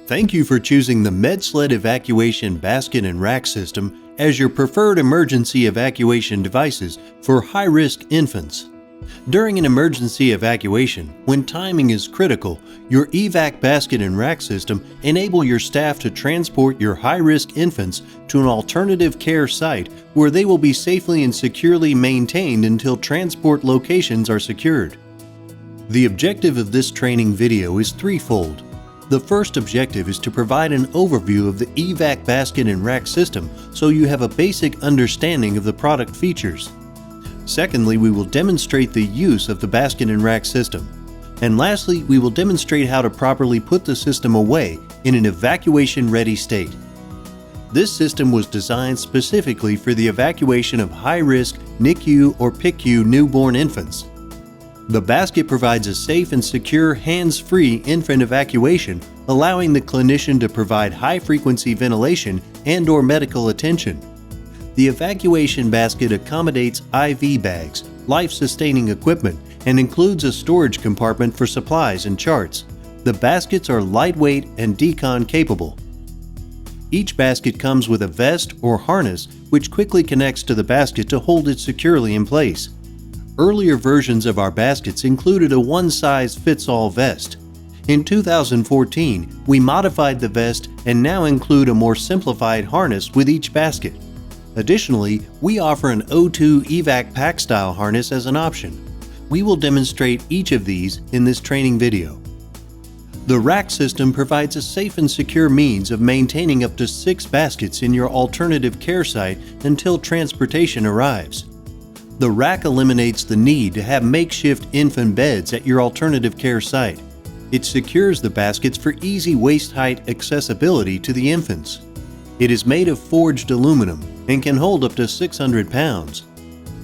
Thank you for choosing the SledÂ Evacuation Basket and Rack System as your preferred emergency evacuation devices for high-risk infants. During an emergency evacuation, when timing is critical, your EVAC basket and rack system enable your staff to transport your high-risk infants to an alternative care site where they will be safely and securely maintained until transport locations are secured. The objective of this training video is threefold. The first objective is to provide an overview of the EVAC basket and rack system so you have a basic understanding of the product features. Secondly, we will demonstrate the use of the basket and rack system. And lastly, we will demonstrate how to properly put the system away in an evacuation-ready state. This system was designed specifically for the evacuation of high-risk NICU or PICU newborn infants. The basket provides a safe and secure hands-free infant evacuation, allowing the clinician to provide high-frequency ventilation and/or medical attention. The evacuation basket accommodates IV bags, life-sustaining equipment, and includes a storage compartment for supplies and charts. The baskets are lightweight and decon capable. Each basket comes with a vest or harness which quickly connects to the basket to hold it securely in place. Earlier versions of our baskets included a one-size-fits-all vest. In 2014, we modified the vest and now include a more simplified harness with each basket. Additionally, we offer an O2 EVAC pack-style harness as an option. We will demonstrate each of these in this training video. The rack system provides a safe and secure means of maintaining up to 6 baskets in your alternative care site until transportation arrives. The rack eliminates the need to have makeshift infant beds at your alternative care site. It secures the baskets for easy waist height accessibility to the infants. It is made of forged aluminum and can hold up to 600 pounds.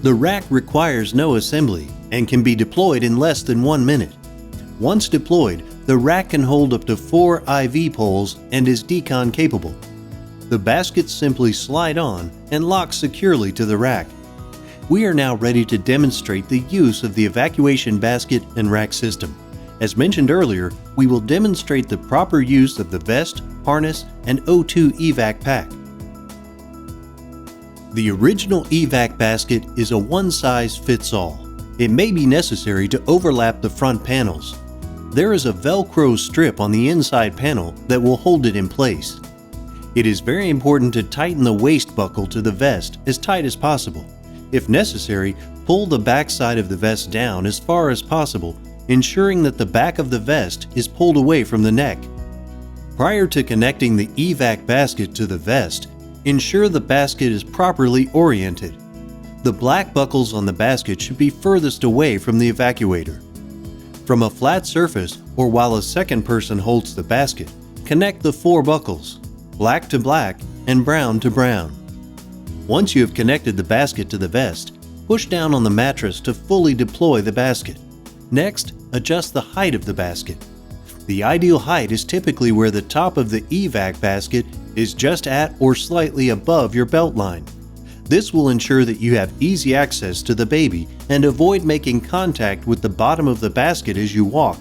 The rack requires no assembly and can be deployed in less than 1 minute. Once deployed, the rack can hold up to 4 IV poles and is decon capable. The baskets simply slide on and lock securely to the rack. We are now ready to demonstrate the use of the evacuation basket and rack system. As mentioned earlier, we will demonstrate the proper use of the vest, harness, and O2 EVAC pack. The original EVAC basket is a one-size-fits-all. It may be necessary to overlap the front panels. There is a Velcro strip on the inside panel that will hold it in place. It is very important to tighten the waist buckle to the vest as tight as possible. If necessary, pull the back side of the vest down as far as possible, ensuring that the back of the vest is pulled away from the neck. Prior to connecting the EVAC basket to the vest, ensure the basket is properly oriented. The black buckles on the basket should be furthest away from the evacuator. From a flat surface or while a second person holds the basket, connect the 4 buckles, black to black and brown to brown. Once you have connected the basket to the vest, push down on the mattress to fully deploy the basket. Next, adjust the height of the basket. The ideal height is typically where the top of the EVAC basket is just at or slightly above your belt line. This will ensure that you have easy access to the baby and avoid making contact with the bottom of the basket as you walk.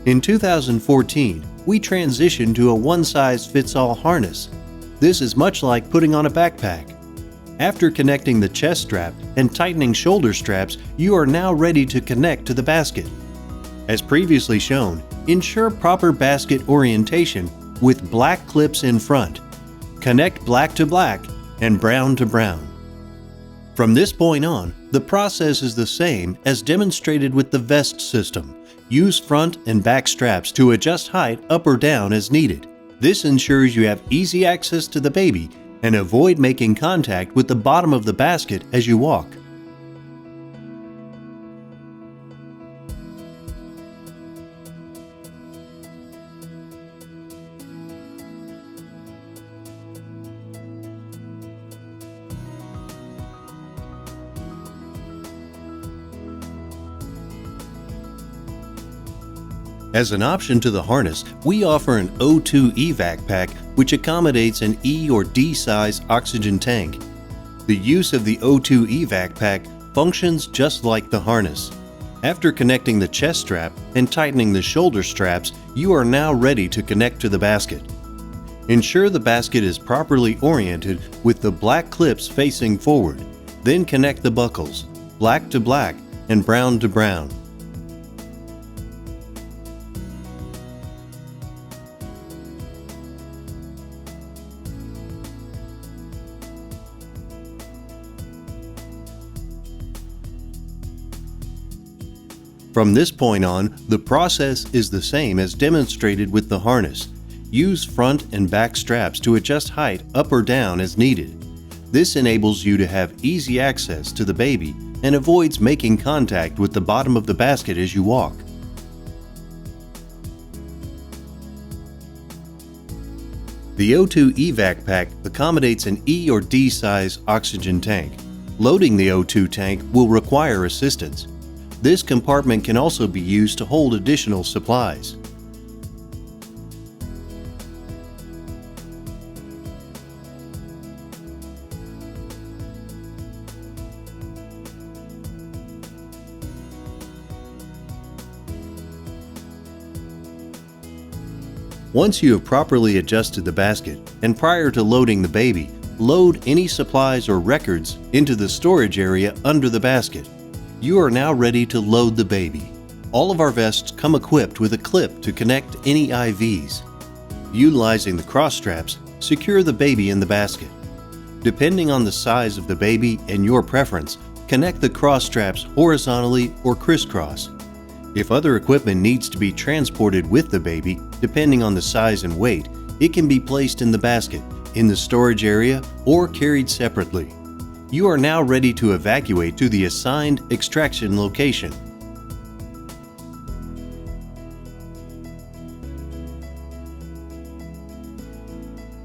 In 2014, we transitioned to a one-size-fits-all harness. This is much like putting on a backpack. After connecting the chest strap and tightening shoulder straps, you are now ready to connect to the basket. As previously shown, ensure proper basket orientation with black clips in front. Connect black to black and brown to brown. From this point on, the process is the same as demonstrated with the vest system. Use front and back straps to adjust height up or down as needed. This ensures you have easy access to the baby and avoid making contact with the bottom of the basket as you walk. As an option to the harness, we offer an O2 evac pack which accommodates an E or D size oxygen tank. The use of the O2 evac pack functions just like the harness. After connecting the chest strap and tightening the shoulder straps, you are now ready to connect to the basket. Ensure the basket is properly oriented with the black clips facing forward. Then connect the buckles, black to black and brown to brown. From this point on, the process is the same as demonstrated with the harness. Use front and back straps to adjust height up or down as needed. This enables you to have easy access to the baby and avoids making contact with the bottom of the basket as you walk. The O2 evac pack accommodates an E or D size oxygen tank. Loading the O2 tank will require assistance. This compartment can also be used to hold additional supplies. Once you have properly adjusted the basket and prior to loading the baby, load any supplies or records into the storage area under the basket. You are now ready to load the baby. All of our vests come equipped with a clip to connect any IVs. Utilizing the cross straps, secure the baby in the basket. Depending on the size of the baby and your preference, connect the cross straps horizontally or crisscross. If other equipment needs to be transported with the baby, depending on the size and weight, it can be placed in the basket, in the storage area, or carried separately. You are now ready to evacuate to the assigned extraction location.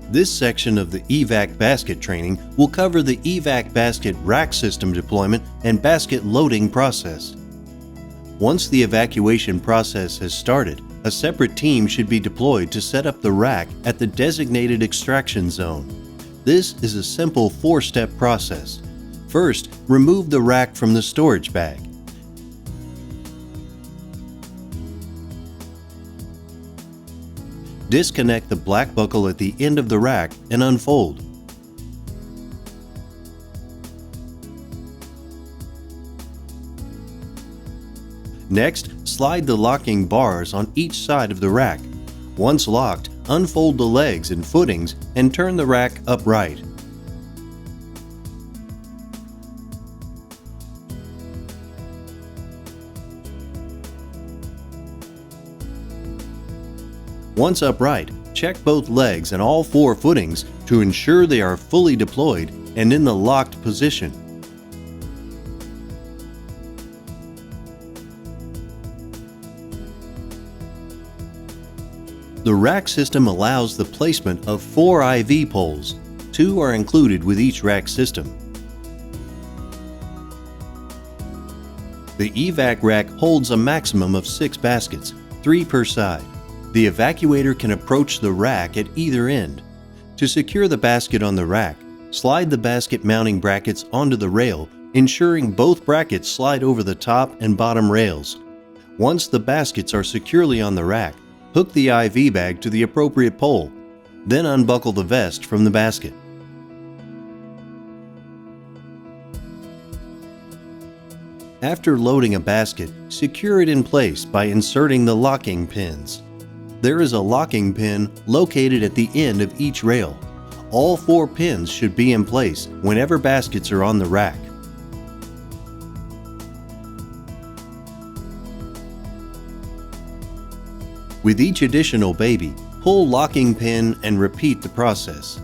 This section of the evac basket training will cover the evac basket rack system deployment and basket loading process. Once the evacuation process has started, a separate team should be deployed to set up the rack at the designated extraction zone. This is a simple 4-step process. First, remove the rack from the storage bag. Disconnect the black buckle at the end of the rack and unfold. Next, slide the locking bars on each side of the rack. Once locked, unfold the legs and footings and turn the rack upright. Once upright, check both legs and all 4 footings to ensure they are fully deployed and in the locked position. The rack system allows the placement of 4 IV poles. 2 are included with each rack system. The evac rack holds a maximum of 6 baskets, 3 per side. The evacuator can approach the rack at either end. To secure the basket on the rack, slide the basket mounting brackets onto the rail, ensuring both brackets slide over the top and bottom rails. Once the baskets are securely on the rack, hook the IV bag to the appropriate pole, then unbuckle the vest from the basket. After loading a basket, secure it in place by inserting the locking pins. There is a locking pin located at the end of each rail. All 4 pins should be in place whenever baskets are on the rack. With each additional baby, pull locking pin and repeat the process.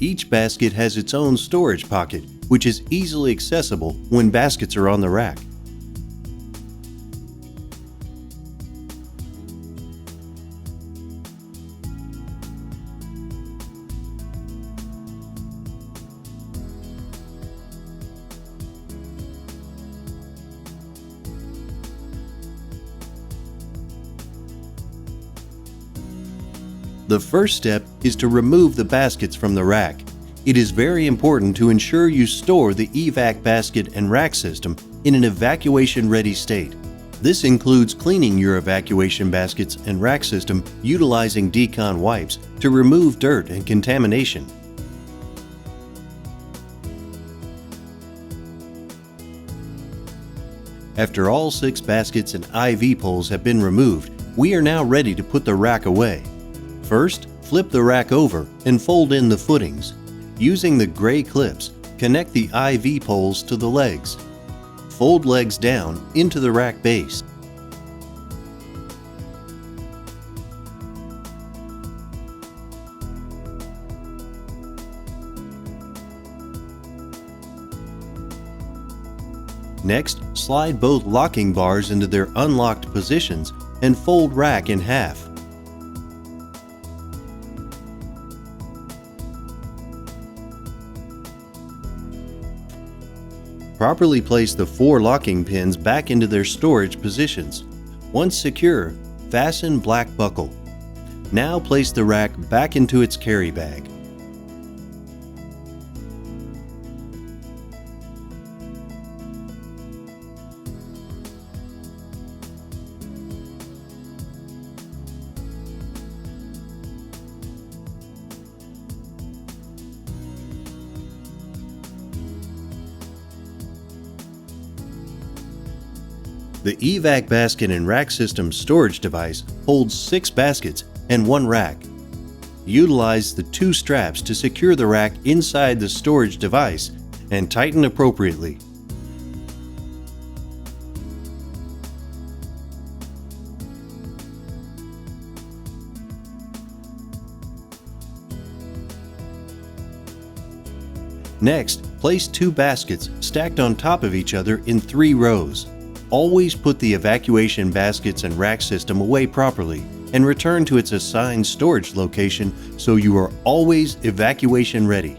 Each basket has its own storage pocket, which is easily accessible when baskets are on the rack. The first step is to remove the baskets from the rack. It is very important to ensure you store the evac basket and rack system in an evacuation-ready state. This includes cleaning your evacuation baskets and rack system utilizing decon wipes to remove dirt and contamination. After all 6 baskets and IV poles have been removed, we are now ready to put the rack away. First, flip the rack over and fold in the footings. Using the gray clips, connect the IV poles to the legs. Fold legs down into the rack base. Next, slide both locking bars into their unlocked positions and fold rack in half. Properly place the 4 locking pins back into their storage positions. Once secure, fasten black buckle. Now place the rack back into its carry bag. The evac basket and rack system storage device holds 6 baskets and 1 rack. Utilize the 2 straps to secure the rack inside the storage device and tighten appropriately. Next, place 2 baskets stacked on top of each other in 3 rows. Always put the evacuation baskets and rack system away properly and return to its assigned storage location so you are always evacuation ready.